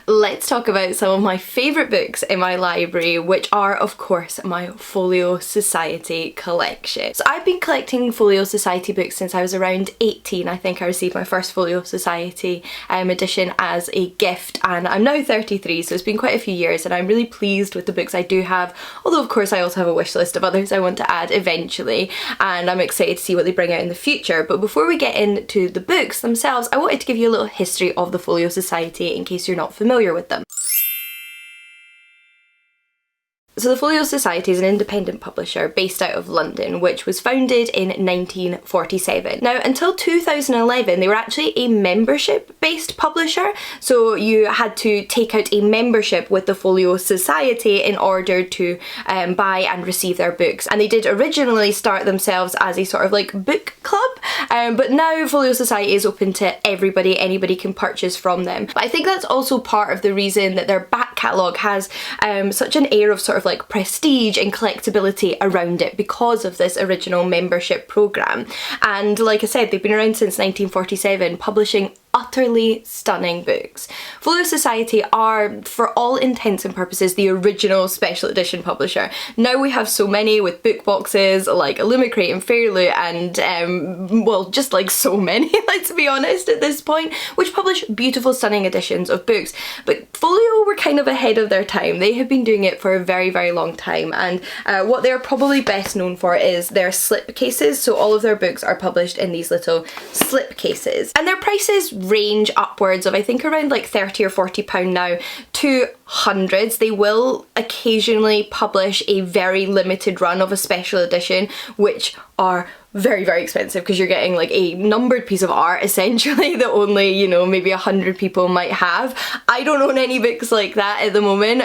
Let's talk about some of my favourite books in my library, which are of course my Folio Society collection. So I've been collecting Folio Society books since I was around 18. I think I received my first Folio Society edition as a gift, and I'm now 33, so it's been quite a few years, and I'm really pleased with the books I do have, although of course I also have a wish list of others I want to add eventually, and I'm excited to see what they bring out in the future. But before we get into the books themselves, I wanted to give you a little history of the Folio Society in case you're not familiar with them. So the Folio Society is an independent publisher based out of London, which was founded in 1947. Now, until 2011, they were actually a membership-based publisher, so you had to take out a membership with the Folio Society in order to buy and receive their books. And they did originally start themselves as a sort of like book club, but now Folio Society is open to everybody, anybody can purchase from them. But I think that's also part of the reason that their back catalogue has such an air of sort of like prestige and collectability around it because of this original membership programme. And like I said, they've been around since 1947, publishing utterly stunning books. Folio Society are, for all intents and purposes, the original special edition publisher. Now we have so many with book boxes like Illumicrate and Fairloot and, well, just like so many, let's be honest at this point, which publish beautiful, stunning editions of books. But Folio were kind of ahead of their time. They have been doing it for a very, very long time, and what they're probably best known for is their slip cases. So all of their books are published in these little slip cases, and their prices range upwards of I think around like £30 or £40 now to hundreds. They will occasionally publish a very limited run of a special edition, which are very, very expensive because you're getting like a numbered piece of art essentially that only, you know, maybe 100 people might have. I don't own any books like that at the moment,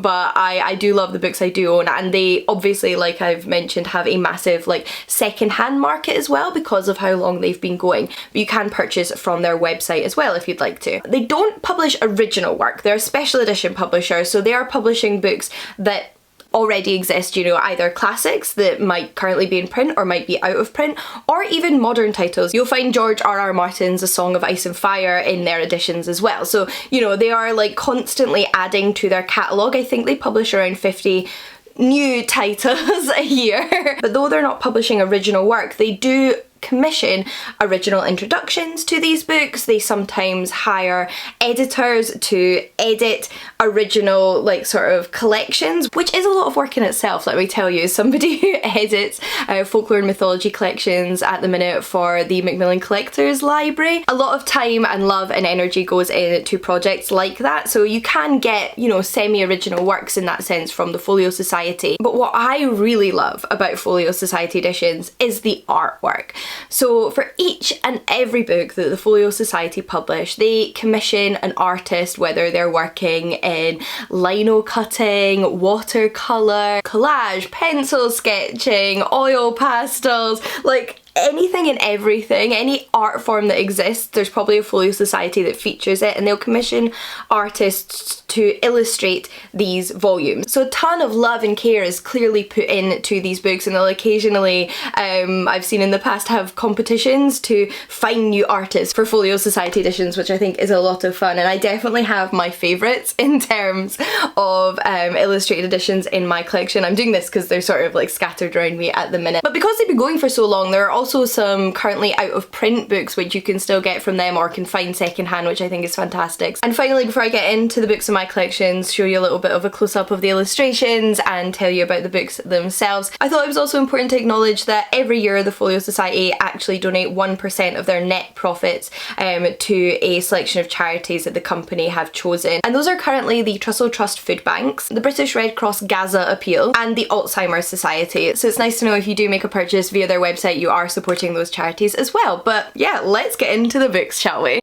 but I do love the books I do own, and they obviously, like I've mentioned, have a massive like second-hand market as well because of how long they've been going. But you can purchase from their website as well if you'd like to. They don't publish original work. They're a special edition publisher, so they are publishing books that already exist, you know, either classics that might currently be in print or might be out of print, or even modern titles. You'll find George R.R. Martin's A Song of Ice and Fire in their editions as well. So, you know, they are like constantly adding to their catalogue. I think they publish around 50 new titles a year. But though they're not publishing original work, they do commission original introductions to these books. They sometimes hire editors to edit original like sort of collections, which is a lot of work in itself, let me tell you. Somebody who edits folklore and mythology collections at the minute for the Macmillan Collectors Library. A lot of time and love and energy goes into projects like that, so you can get, you know, semi-original works in that sense from the Folio Society. But what I really love about Folio Society editions is the artwork. So for each and every book that the Folio Society publish, they commission an artist, whether they're working in lino cutting, watercolour, collage, pencil sketching, oil pastels, like anything and everything, any art form that exists, there's probably a Folio Society that features it, and they'll commission artists to illustrate these volumes. So a ton of love and care is clearly put into these books, and they'll occasionally, I've seen in the past, have competitions to find new artists for Folio Society editions, which I think is a lot of fun, and I definitely have my favourites in terms of illustrated editions in my collection. I'm doing this because they're sort of like scattered around me at the minute. But because they've been going for so long, there are also some currently out of print books which you can still get from them or can find secondhand, which I think is fantastic. And finally, before I get into the books in my collections, show you a little bit of a close-up of the illustrations and tell you about the books themselves, I thought it was also important to acknowledge that every year the Folio Society actually donate 1% of their net profits to a selection of charities that the company have chosen. And those are currently the Trussell Trust Food Banks, the British Red Cross Gaza Appeal, and the Alzheimer's Society. So it's nice to know if you do make a purchase via their website, you are supporting those charities as well. But yeah, let's get into the books, shall we?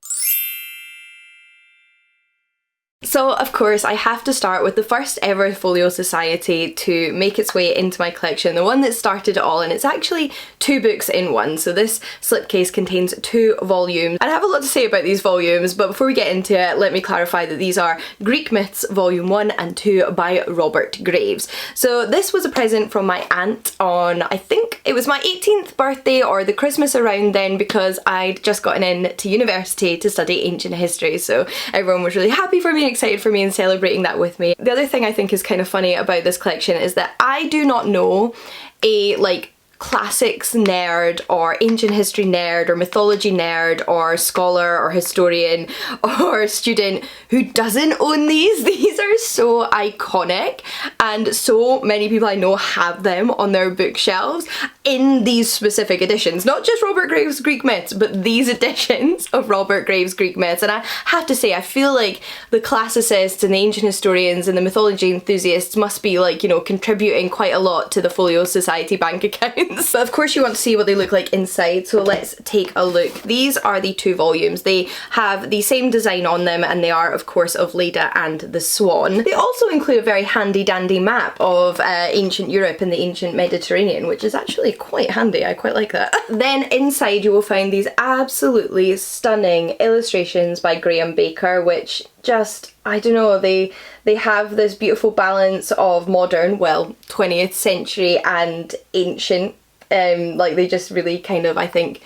So of course I have to start with the first ever Folio Society to make its way into my collection, the one that started it all, and it's actually 2 books in one. So this slipcase contains 2 volumes, and I have a lot to say about these volumes, but before we get into it, let me clarify that these are Greek Myths Volume 1 and 2 by Robert Graves. So this was a present from my aunt on, I think it was my 18th birthday or the Christmas around then, because I'd just gotten into university to study ancient history, so everyone was really happy for me, excited for me and celebrating that with me. The other thing I think is kind of funny about this collection is that I do not know a like classics nerd or ancient history nerd or mythology nerd or scholar or historian or student who doesn't own these. These are so iconic and so many people I know have them on their bookshelves in these specific editions. Not just Robert Graves' Greek Myths, but these editions of Robert Graves' Greek Myths. And I have to say, I feel like the classicists and the ancient historians and the mythology enthusiasts must be like, you know, contributing quite a lot to the Folio Society bank account. But of course you want to see what they look like inside, so let's take a look. These are the 2 volumes. They have the same design on them and they are of course of Leda and the Swan. They also include a very handy dandy map of ancient Europe and the ancient Mediterranean, which is actually quite handy. I quite like that. Then inside you will find these absolutely stunning illustrations by Graham Baker, which just, I don't know, they have this beautiful balance of modern, well, 20th century and ancient. Like they just really kind of, I think,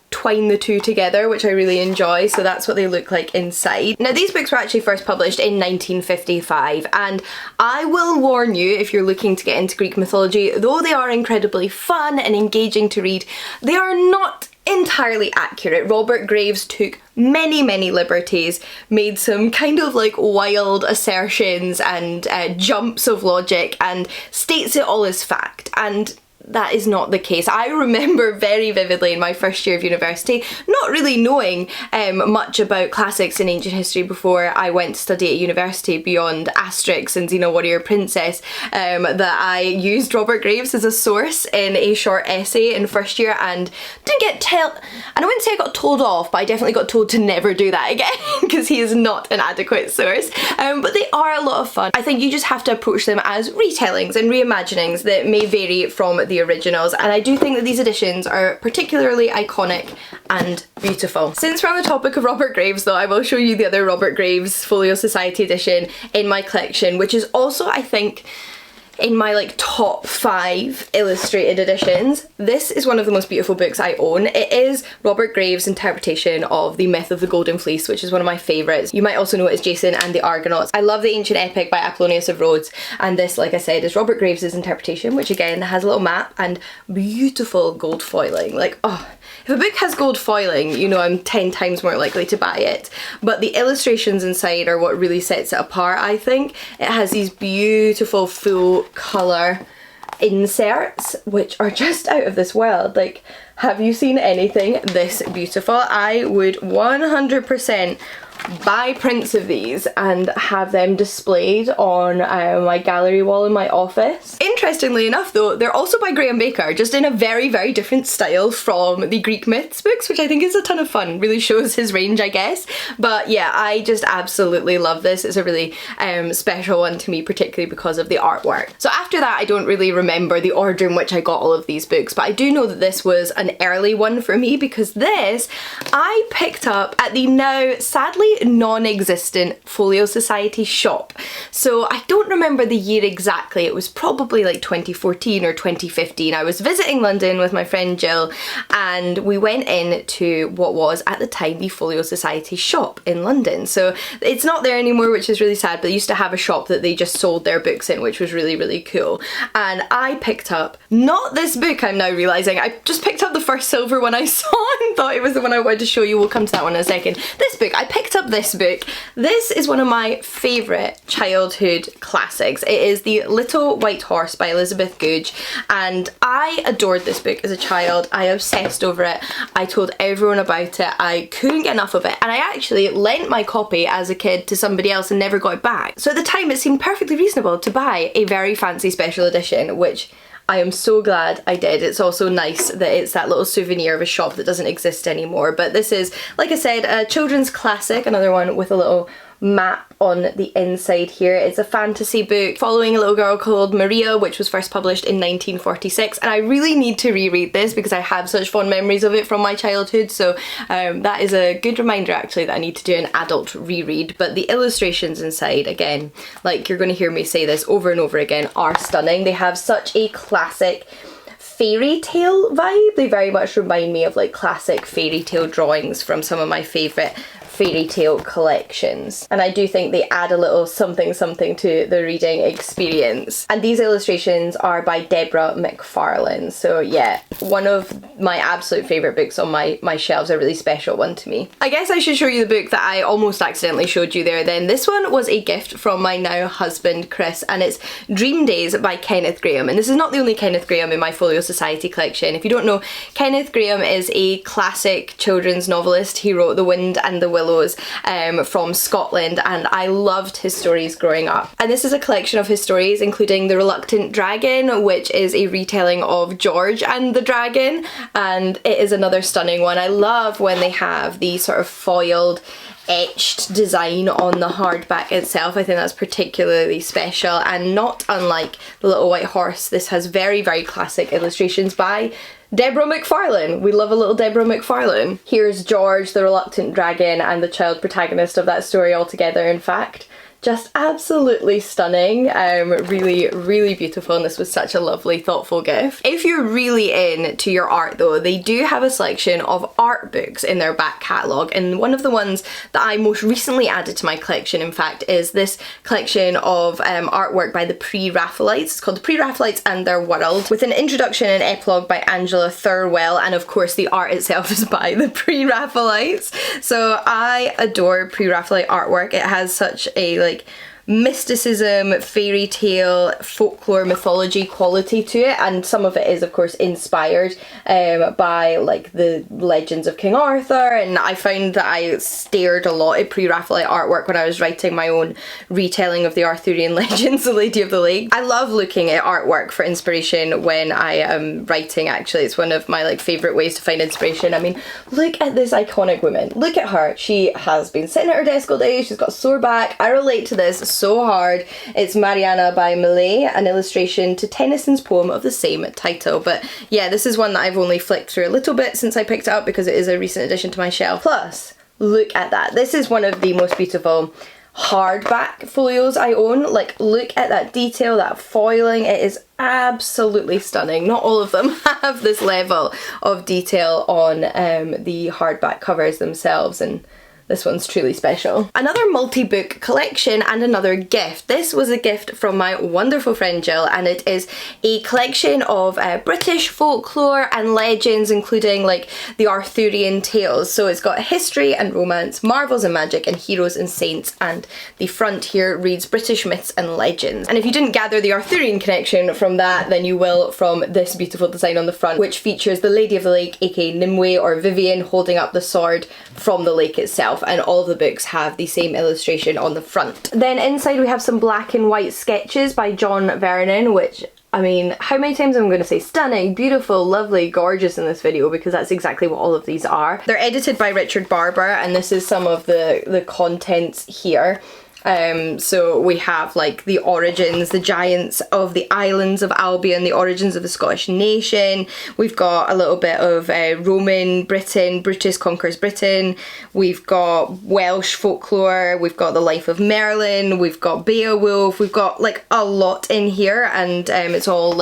twine the two together, which I really enjoy. So that's what they look like inside. Now these books were actually first published in 1955, and I will warn you, if you're looking to get into Greek mythology, though they are incredibly fun and engaging to read, they are not entirely accurate. Robert Graves took many liberties, made some kind of like wild assertions and jumps of logic, and states it all as fact, and that is not the case. I remember very vividly in my first year of university not really knowing much about classics and ancient history before I went to study at university beyond Asterix and Xena Warrior Princess, that I used Robert Graves as a source in a short essay in first year and didn't get and I wouldn't say I got told off, but I definitely got told to never do that again because he is not an adequate source. But they are a lot of fun. I think you just have to approach them as retellings and reimaginings that may vary from the originals, and I do think that these editions are particularly iconic and beautiful. Since we're on the topic of Robert Graves though, I will show you the other Robert Graves Folio Society edition in my collection, which is also, I think, in my like top 5 illustrated editions. This is one of the most beautiful books I own. It is Robert Graves' interpretation of the myth of the Golden Fleece, which is one of my favourites. You might also know it as Jason and the Argonauts. I love the ancient epic by Apollonius of Rhodes, and this, like I said, is Robert Graves' interpretation, which again has a little map and beautiful gold foiling. Like, oh, if a book has gold foiling, you know I'm 10 times more likely to buy it. But the illustrations inside are what really sets it apart, I think. It has these beautiful full colour inserts, which are just out of this world. Like, have you seen anything this beautiful? I would 100% buy prints of these and have them displayed on my gallery wall in my office. Interestingly enough though, they're also by Graham Baker, just in a very different style from the Greek Myths books, which I think is a ton of fun. Really shows his range, I guess. But yeah, I just absolutely love this. It's a really special one to me, particularly because of the artwork. So after that, I don't really remember the order in which I got all of these books, but I do know that this was an early one for me because this I picked up at the now sadly non-existent Folio Society shop. So I don't remember the year exactly. It was probably like 2014 or 2015. I was visiting London with my friend Jill, and we went in to what was at the time the Folio Society shop in London. So it's not there anymore, which is really sad, but they used to have a shop that they just sold their books in, which was really cool. And I picked up, not this book I'm now realising, I just picked up the first silver one I saw and thought it was the one I wanted to show you. We'll come to that one in a second. This book, I picked up this book. This is one of my favourite childhood classics. It is The Little White Horse by Elizabeth Goudge, and I adored this book as a child. I obsessed over it. I told everyone about it. I couldn't get enough of it, and I actually lent my copy as a kid to somebody else and never got it back. So at the time it seemed perfectly reasonable to buy a very fancy special edition, which I am so glad I did. It's also nice that it's that little souvenir of a shop that doesn't exist anymore. But this is, like I said, a children's classic, another one with a little map on the inside here. It's a fantasy book following a little girl called Maria, which was first published in 1946, and I really need to reread this because I have such fond memories of it from my childhood. So that is a good reminder actually that I need to do an adult reread. But the illustrations inside, again, like you're going to hear me say this over and over again, are stunning. They have such a classic fairy tale vibe. They very much remind me of like classic fairy tale drawings from some of my favourite fairy tale collections, and I do think they add a little something something to the reading experience. And these illustrations are by Deborah McFarlane, so yeah, one of my absolute favourite books on my shelves, a really special one to me. I guess I should show you the book that I almost accidentally showed you there then. This one was a gift from my now husband Chris, and it's Dream Days by Kenneth Grahame, and this is not the only Kenneth Grahame in my Folio Society collection. If you don't know, Kenneth Grahame is a classic children's novelist. He wrote The Wind and the Willows from Scotland, and I loved his stories growing up. And this is a collection of his stories, including The Reluctant Dragon, which is a retelling of George and the Dragon, and it is another stunning one. I love when they have the sort of foiled etched design on the hardback itself. I think that's particularly special, and not unlike The Little White Horse, this has very, very classic illustrations by Deborah McFarlane. We love a little Deborah McFarlane. Here's George, the reluctant dragon, and the child protagonist of that story all together, in fact. Just absolutely stunning, really, really beautiful, and this was such a lovely, thoughtful gift. If you're really into your art though, they do have a selection of art books in their back catalogue, and one of the ones that I most recently added to my collection, in fact, is this collection of artwork by the Pre-Raphaelites. It's called the Pre-Raphaelites and Their World, with an introduction and epilogue by Angela Thirlwell, and of course the art itself is by the Pre-Raphaelites. So I adore Pre-Raphaelite artwork. It has such a mysticism, fairy tale, folklore, mythology quality to it, and some of it is of course inspired by like the legends of King Arthur, and I found that I stared a lot at Pre-Raphaelite artwork when I was writing my own retelling of the Arthurian legends, The Lady of the Lake. I love looking at artwork for inspiration when I am writing, actually. It's one of my favourite ways to find inspiration. I mean, look at this iconic woman. Look at her. She has been sitting at her desk all day, she's got a sore back. I relate to this so hard. It's Mariana by Millay, an illustration to Tennyson's poem of the same title. But yeah, this is one that I've only flicked through a little bit since I picked it up because it is a recent addition to my shelf. Plus, look at that. This is one of the most beautiful hardback folios I own. Look at that detail, that foiling. It is absolutely stunning. Not all of them have this level of detail on the hardback covers themselves, and this one's truly special. Another multi-book collection and another gift. This was a gift from my wonderful friend Jill, and it is a collection of British folklore and legends, including the Arthurian Tales. So it's got history and romance, marvels and magic, and heroes and saints, and the front here reads British myths and legends. And if you didn't gather the Arthurian connection from that, then you will from this beautiful design on the front, which features the Lady of the Lake, aka Nimue or Vivian, holding up the sword from the lake itself, and all of the books have the same illustration on the front. Then inside we have some black and white sketches by John Vernon, which, I mean, how many times am I going to say stunning, beautiful, lovely, gorgeous in this video, because that's exactly what all of these are. They're edited by Richard Barber, and this is some of the contents here. So we have the origins, the giants of the islands of Albion, the origins of the Scottish nation. We've got a little bit of Roman Britain, Brutus conquers Britain. We've got Welsh folklore. We've got the life of Merlin. We've got Beowulf. We've got a lot in here, and it's all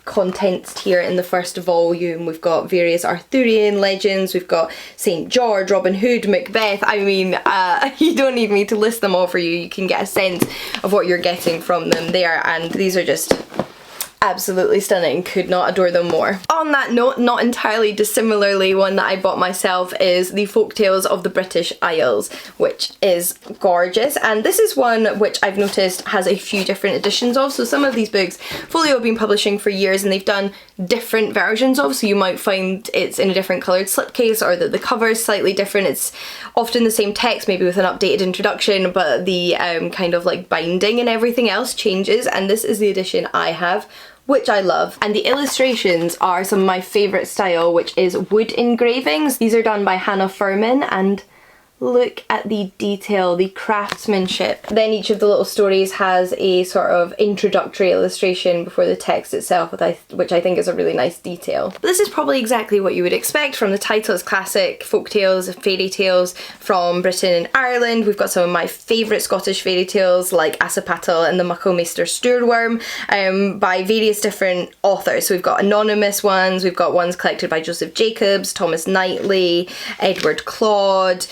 condensed here in the first volume. We've got various Arthurian legends, we've got St. George, Robin Hood, Macbeth. I mean, you don't need me to list them all for you. You can get a sense of what you're getting from them there, and these are just absolutely stunning. Could not adore them more. On that note, not entirely dissimilarly, one that I bought myself is the Folktales of the British Isles, which is gorgeous, and this is one which I've noticed has a few different editions of. So some of these books Folio have been publishing for years, and they've done different versions of, so you might find it's in a different coloured slipcase, or that the cover is slightly different. It's often the same text, maybe with an updated introduction, but the kind of binding and everything else changes, and this is the edition I have, which I love. And the illustrations are some of my favourite style, which is wood engravings. These are done by Hannah Furman, and look at the detail, the craftsmanship. Then each of the little stories has a sort of introductory illustration before the text itself, which I think is a really nice detail. But this is probably exactly what you would expect from the title. It's classic folktales, fairy tales from Britain and Ireland. We've got some of my favourite Scottish fairy tales like Assapatel and the Mucklemeister Stoorworm by various different authors. So we've got anonymous ones, we've got ones collected by Joseph Jacobs, Thomas Knightley, Edward Clodd,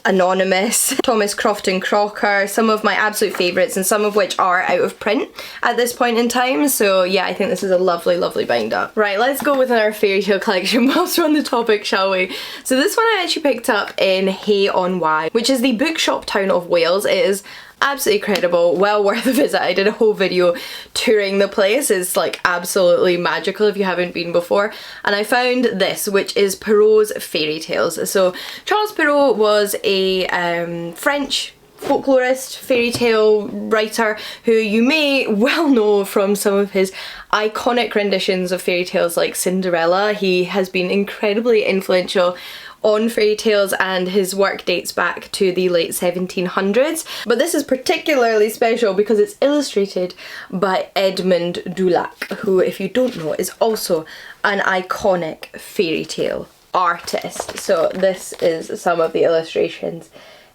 Anonymous, Thomas Crofton Crocker, some of my absolute favourites, and some of which are out of print at this point in time. So yeah, I think this is a lovely, lovely binder. Right, let's go with our fairy tale collection whilst we're on the topic, shall we? So this one I actually picked up in Hay-on-Wye, which is the bookshop town of Wales. It is absolutely incredible, well worth a visit. I did a whole video touring the place. It's like absolutely magical if you haven't been before. And I found this, which is Peraus Fairy Tales. So Charles Perrault was a French folklorist, fairy tale writer who you may well know from some of his iconic renditions of fairy tales like Cinderella. He has been incredibly influential on fairy tales, and his work dates back to the late 1700s. But this is particularly special because it's illustrated by Edmond Dulac, who, if you don't know, is also an iconic fairy tale artist. So this is some of the illustrations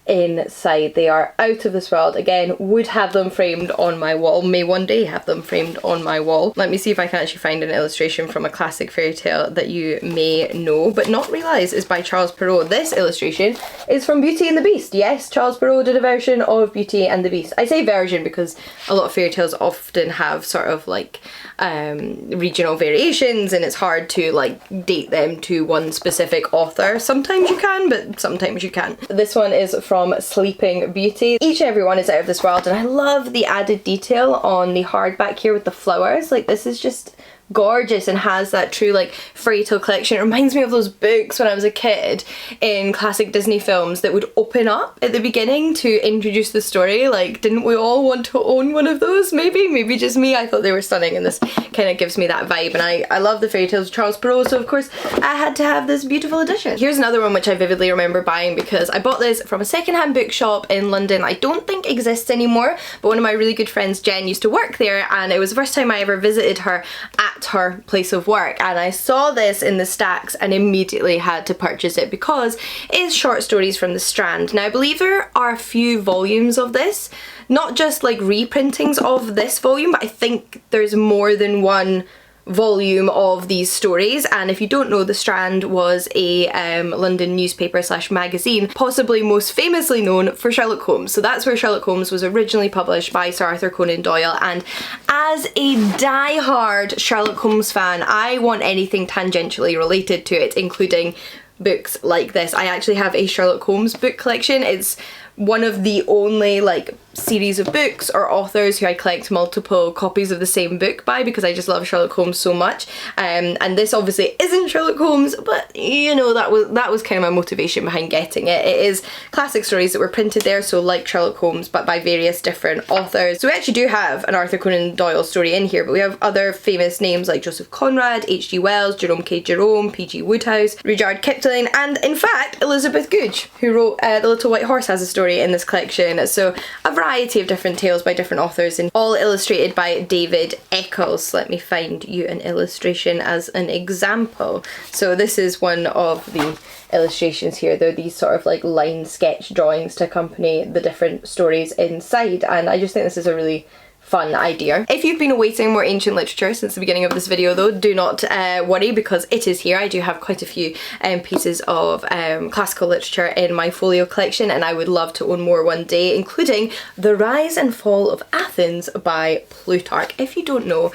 inside. They are out of this world. Again, would have them framed on my wall, may one day have them framed on my wall. Let me see if I can actually find an illustration from a classic fairy tale that you may know but not realise is by Charles Perrault. This illustration is from Beauty and the Beast. Yes, Charles Perrault did a version of Beauty and the Beast. I say version because a lot of fairy tales often have sort of like regional variations, and it's hard to like date them to one specific author. Sometimes you can, but sometimes you can't. This one is from Sleeping Beauty. Each and every one is out of this world, and I love the added detail on the hardback here with the flowers. Like, this is just gorgeous and has that true like fairy tale collection. It reminds me of those books when I was a kid in classic Disney films that would open up at the beginning to introduce the story. Like, didn't we all want to own one of those? Maybe just me. I thought they were stunning, and this kind of gives me that vibe. And I love the fairy tales of Charles Perrault, so of course I had to have this beautiful edition. Here's another one which I vividly remember buying because I bought this from a secondhand bookshop in London. I don't think exists anymore, but one of my really good friends, Jen, used to work there, and it was the first time I ever visited her at her place of work, and I saw this in the stacks and immediately had to purchase it because it's short stories from the Strand. Now, I believe there are a few volumes of this, not just like reprintings of this volume, but I think there's more than one volume of these stories. And if you don't know, the Strand was a London newspaper slash magazine, possibly most famously known for Sherlock Holmes. So that's where Sherlock Holmes was originally published by Sir Arthur Conan Doyle, and as a die-hard Sherlock Holmes fan, I want anything tangentially related to it, including books like this. I actually have a Sherlock Holmes book collection. It's one of the only like series of books or authors who I collect multiple copies of the same book by, because I just love Sherlock Holmes so much. And this obviously isn't Sherlock Holmes, but you know, that was kind of my motivation behind getting it. It is classic stories that were printed there, so like Sherlock Holmes, but by various different authors. So we actually do have an Arthur Conan Doyle story in here, but we have other famous names like Joseph Conrad, H.G. Wells, Jerome K. Jerome, P.G. Wodehouse, Rudyard Kipling, and in fact Elizabeth Goodge, who wrote The Little White Horse, has a story in this collection. So a variety of different tales by different authors, and all illustrated by David Eccles. Let me find you an illustration as an example. So this is one of the illustrations here. They're these sort of like line sketch drawings to accompany the different stories inside, and I just think this is a really fun idea. If you've been awaiting more ancient literature since the beginning of this video though, do not worry, because it is here. I do have quite a few pieces of classical literature in my folio collection, and I would love to own more one day, including The Rise and Fall of Athens by Plutarch. If you don't know,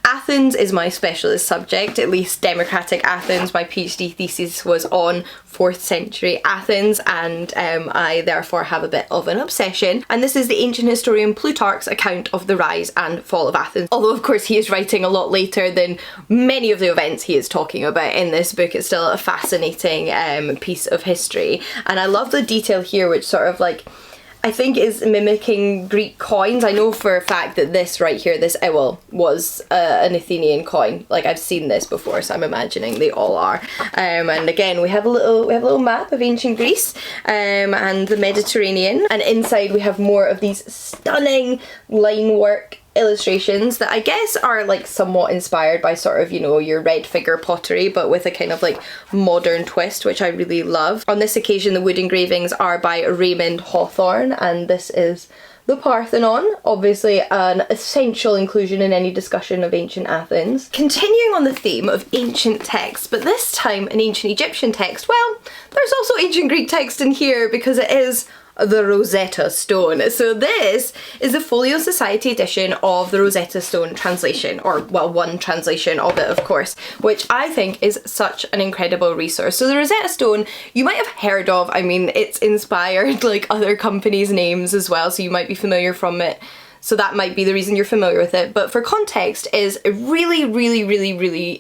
Athens is my specialist subject, at least democratic Athens. My PhD thesis was on 4th century Athens, and I therefore have a bit of an obsession, and this is the ancient historian Plutarch's account of the rise and fall of Athens. Although of course he is writing a lot later than many of the events he is talking about in this book, it's still a fascinating piece of history. And I love the detail here, which sort of like I think is mimicking Greek coins. I know for a fact that this right here, this owl, was an Athenian coin. Like, I've seen this before, so I'm imagining they all are. And again, we have a little map of ancient Greece and the Mediterranean. And inside we have more of these stunning line work illustrations that I guess are like somewhat inspired by sort of, you know, your red figure pottery, but with a kind of like modern twist, which I really love. On this occasion, the wood engravings are by Raymond Hawthorne, and this is the Parthenon, obviously an essential inclusion in any discussion of ancient Athens. Continuing on the theme of ancient texts, but this time an ancient Egyptian text, well, there's also ancient Greek text in here because it is the Rosetta Stone. So this is the Folio Society edition of the Rosetta Stone translation, or well, one translation of it of course, which I think is such an incredible resource. So the Rosetta Stone you might have heard of, I mean it's inspired like other companies' names as well, so you might be familiar from it. So that might be the reason you're familiar with it. But for context, is a really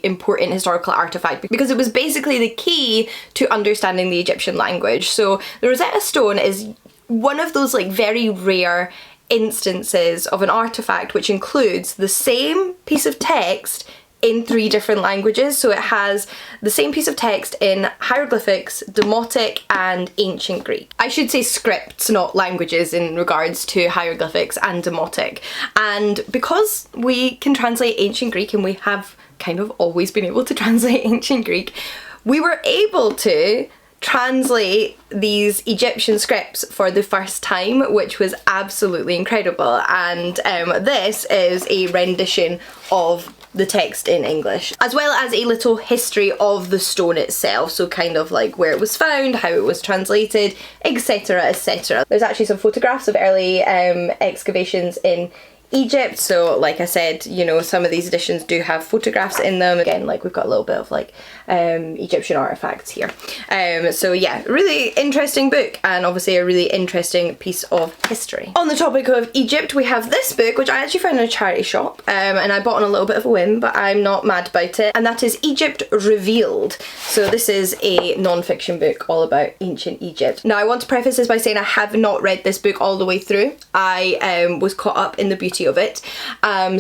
important historical artifact because it was basically the key to understanding the Egyptian language. So the Rosetta Stone is one of those like very rare instances of an artifact which includes the same piece of text in 3 different languages. So it has the same piece of text in hieroglyphics, Demotic and ancient Greek. I should say scripts, not languages, in regards to hieroglyphics and Demotic. And because we can translate ancient Greek, and we have kind of always been able to translate ancient Greek, we were able to translate these Egyptian scripts for the first time, which was absolutely incredible. And this is a rendition of the text in English, as well as a little history of the stone itself, so kind of like where it was found, how it was translated, etc, etc. There's actually some photographs of early excavations in Egypt, so like I said, you know, some of these editions do have photographs in them. Again, like we've got a little bit of like Egyptian artifacts here. So yeah, really interesting book, and obviously a really interesting piece of history. On the topic of Egypt, we have this book which I actually found in a charity shop, and I bought on a little bit of a whim, but I'm not mad about it, and that is Egypt Revealed. So this is a non-fiction book all about ancient Egypt. Now I want to preface this by saying I have not read this book all the way through. I was caught up in the beauty of it,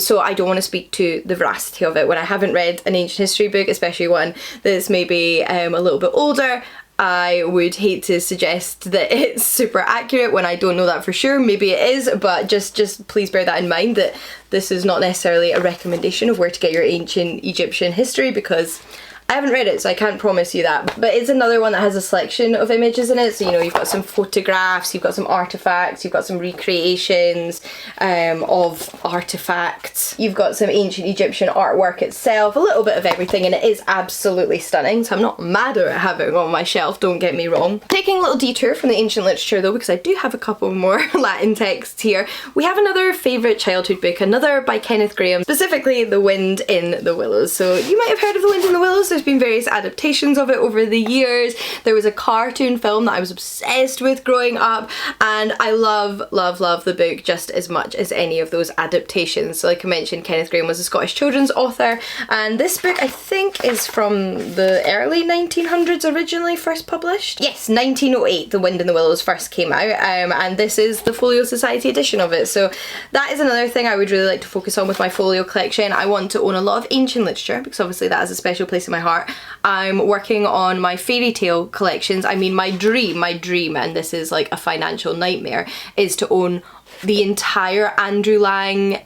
so I don't want to speak to the veracity of it when I haven't read an ancient history book, especially one that's maybe a little bit older. I would hate to suggest that it's super accurate when I don't know that for sure. Maybe it is, but just please bear that in mind, that this is not necessarily a recommendation of where to get your ancient Egyptian history, because I haven't read it, so I can't promise you that. But it's another one that has a selection of images in it. So, you know, you've got some photographs, you've got some artifacts, you've got some recreations of artifacts. You've got some ancient Egyptian artwork itself, a little bit of everything, and it is absolutely stunning. So I'm not mad at having it on my shelf, don't get me wrong. Taking a little detour from the ancient literature though, because I do have a couple more Latin texts here, we have another favourite childhood book, another by Kenneth Grahame, specifically The Wind in the Willows. So you might have heard of The Wind in the Willows. There's been various adaptations of it over the years. There was a cartoon film that I was obsessed with growing up, and I love the book just as much as any of those adaptations. So like I mentioned, Kenneth Grahame was a Scottish children's author, and this book I think is from the early 1900s originally first published. Yes, 1908 The Wind in the Willows first came out, and this is the Folio Society edition of it. So that is another thing I would really like to focus on with my folio collection. I want to own a lot of ancient literature because obviously that has a special place in my heart. I'm working on my fairy tale collections. I mean, my dream, and this is like a financial nightmare, is to own the entire Andrew Lang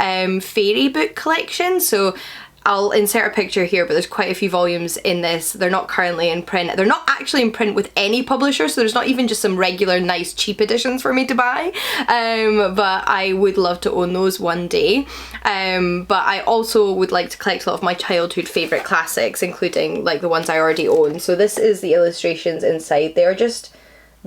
fairy book collection. So I'll insert a picture here, but there's quite a few volumes in this. They're not currently in print. They're not actually in print with any publisher, so there's not even just some regular nice cheap editions for me to buy. But I would love to own those one day. But I also would like to collect a lot of my childhood favourite classics, including like the ones I already own. So this is the illustrations inside. They are just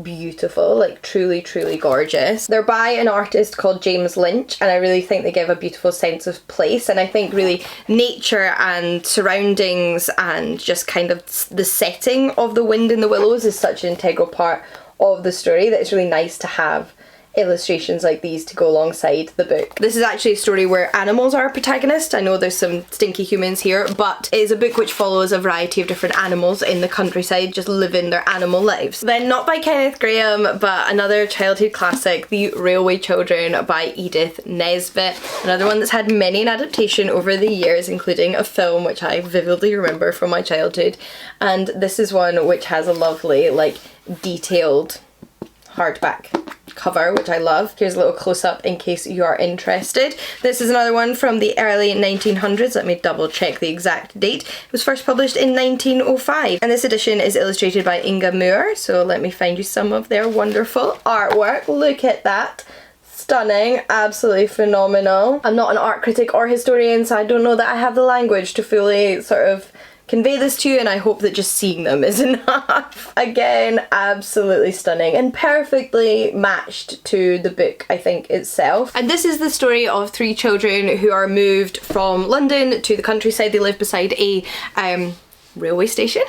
beautiful, like truly gorgeous. They're by an artist called James Lynch, and I really think they give a beautiful sense of place, and I think really nature and surroundings and just kind of the setting of The Wind in the Willows is such an integral part of the story that it's really nice to have illustrations like these to go alongside the book. This is actually a story where animals are a protagonist. I know there's some stinky humans here, but it is a book which follows a variety of different animals in the countryside just living their animal lives. Then not by Kenneth Grahame, but another childhood classic, The Railway Children by Edith Nesbit. Another one that's had many an adaptation over the years, including a film which I vividly remember from my childhood. And this is one which has a lovely, like, detailed hardback cover, which I love. Here's a little close-up in case you are interested. This is another one from the early 1900s. Let me double check the exact date. It was first published in 1905, and this edition is illustrated by Inga Moore. So let me find you some of their wonderful artwork. Look at that. Stunning, absolutely phenomenal. I'm not an art critic or historian, so I don't know that I have the language to fully sort of convey this to you, and I hope that just seeing them is enough. Again, absolutely stunning and perfectly matched to the book, I think, itself. And this is the story of three children who are moved from London to the countryside. They live beside a railway station.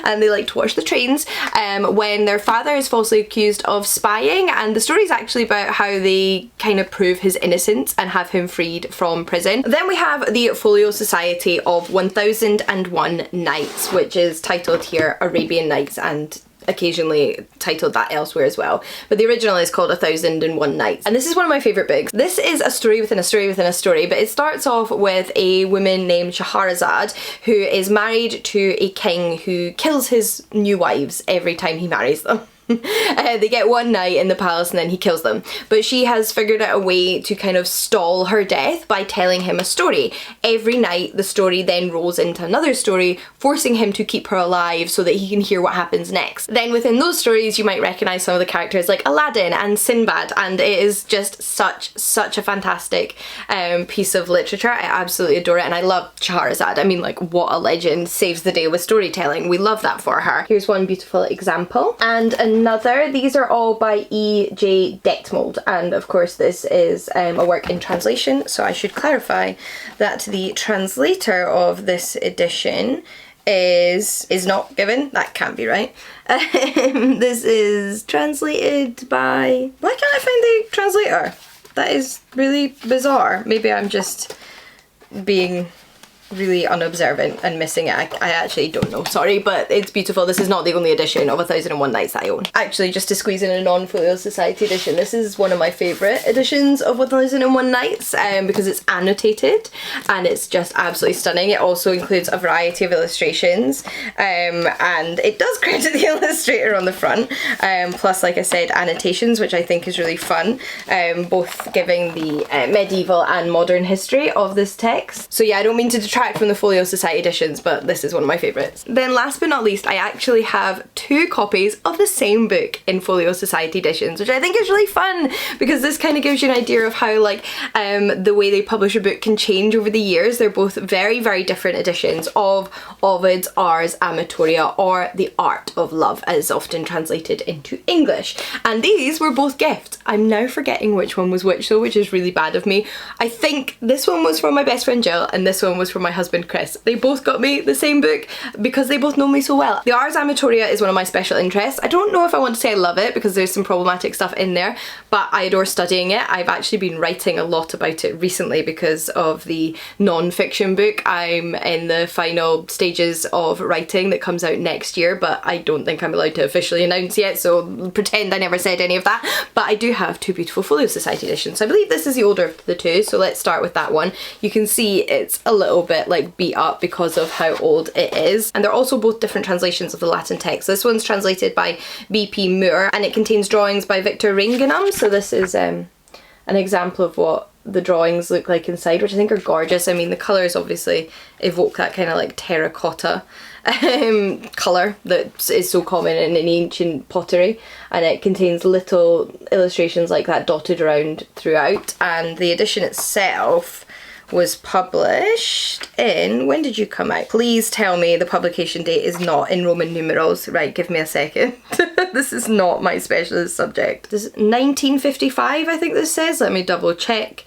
And they like to watch the trains when their father is falsely accused of spying, and the story is actually about how they kind of prove his innocence and have him freed from prison. Then we have the Folio Society of 1001 Nights, which is titled here Arabian Nights and occasionally titled that elsewhere as well, but the original is called 1001 Nights, and this is one of my favourite books. This is a story within a story within a story, but it starts off with a woman named Shahrazad who is married to a king who kills his new wives every time he marries them. They get one night in the palace and then he kills them, but she has figured out a way to kind of stall her death by telling him a story. Every night the story then rolls into another story, forcing him to keep her alive so that he can hear what happens next. Then within those stories you might recognise some of the characters like Aladdin and Sinbad, and it is just such a fantastic piece of literature. I absolutely adore it, and I love Shahrazad. I mean, like, what a legend. Saves the day with storytelling. We love that for her. Here's one beautiful example, and another. These are all by E.J. Detmold, and of course this is a work in translation, so I should clarify that the translator of this edition is not given. That can't be right. This is translated by... Why can't I find the translator? That is really bizarre. Maybe I'm just being really unobservant and missing it. I actually don't know, sorry, but it's beautiful. This is not the only edition of 1001 Nights that I own. Actually, just to squeeze in a non-Folio Society edition, this is one of my favourite editions of 1001 Nights because it's annotated and it's just absolutely stunning. It also includes a variety of illustrations and it does credit the illustrator on the front, plus, like I said, annotations, which I think is really fun, both giving the medieval and modern history of this text. So yeah, I don't mean to detract from the Folio Society editions, but this is one of my favourites. Then last but not least, I actually have two copies of the same book in Folio Society editions, which I think is really fun because this kind of gives you an idea of how, like, the way they publish a book can change over the years. They're both very, very different editions of Ovid's Ars Amtoria, or The Art of Love as often translated into English, and these were both gifts. I'm now forgetting which one was which though, which is really bad of me. I think this one was from my best friend Jill and this one was from my husband Chris. They both got me the same book because they both know me so well. The Ars Amtoria is one of my special interests. I don't know if I want to say I love it because there's some problematic stuff in there, but I adore studying it. I've actually been writing a lot about it recently because of the non-fiction book. I'm in the final stages of writing that comes out next year, but I don't think I'm allowed to officially announce yet, so pretend I never said any of that. But I do have two beautiful Folio Society editions. So I believe this is the older of the two, so let's start with that one. You can see it's a little bit like beat up because of how old it is, and they're also both different translations of the Latin text. This one's translated by B.P. Moore and it contains drawings by Victor Ringenum, so this is an example of what the drawings look like inside, which I think are gorgeous. I mean, the colours obviously evoke that kind of like terracotta colour that is so common in ancient pottery, and it contains little illustrations like that dotted around throughout. And the edition itself was published in... When did you come out? Please tell me the publication date is not in Roman numerals. Right, give me a second. This is not my specialist subject. This is 1955, I think this says. Let me double check.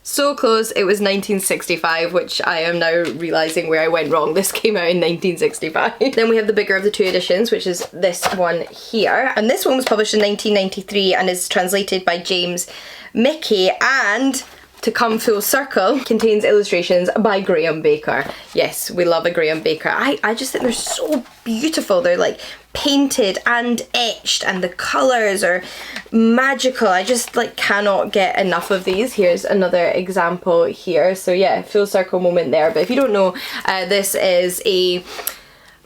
So close, it was 1965, which I am now realising where I went wrong. This came out in 1965. Then we have the bigger of the two editions, which is this one here. And this one was published in 1993 and is translated by James Mickey, and to come full circle, contains illustrations by Graham Baker. Yes, we love a Graham Baker. I just think they're so beautiful. They're like painted and etched and the colours are magical. I just like cannot get enough of these. Here's another example here. So yeah, full circle moment there. But if you don't know, this is a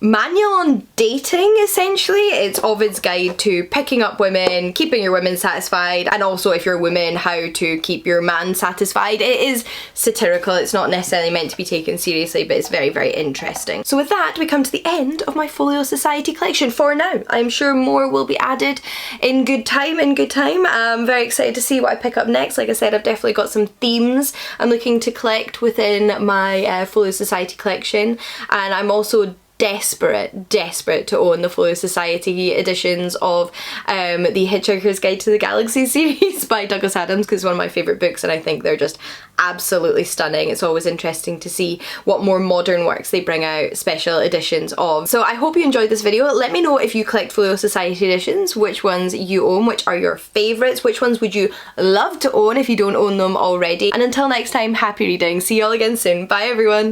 manual on dating, essentially. It's Ovid's guide to picking up women, keeping your women satisfied, and also if you're a woman, how to keep your man satisfied. It is satirical, it's not necessarily meant to be taken seriously, but it's very, very interesting. So with that, we come to the end of my Folio Society collection for now. I'm sure more will be added in good time, I'm very excited to see what I pick up next. Like I said, I've definitely got some themes I'm looking to collect within my Folio Society collection, and I'm also desperate to own the Folio Society editions of the Hitchhiker's Guide to the Galaxy series by Douglas Adams, because it's one of my favourite books and I think they're just absolutely stunning. It's always interesting to see what more modern works they bring out special editions of. So I hope you enjoyed this video. Let me know if you collect Folio Society editions, which ones you own, which are your favourites, which ones would you love to own if you don't own them already. And until next time, happy reading. See you all again soon. Bye everyone.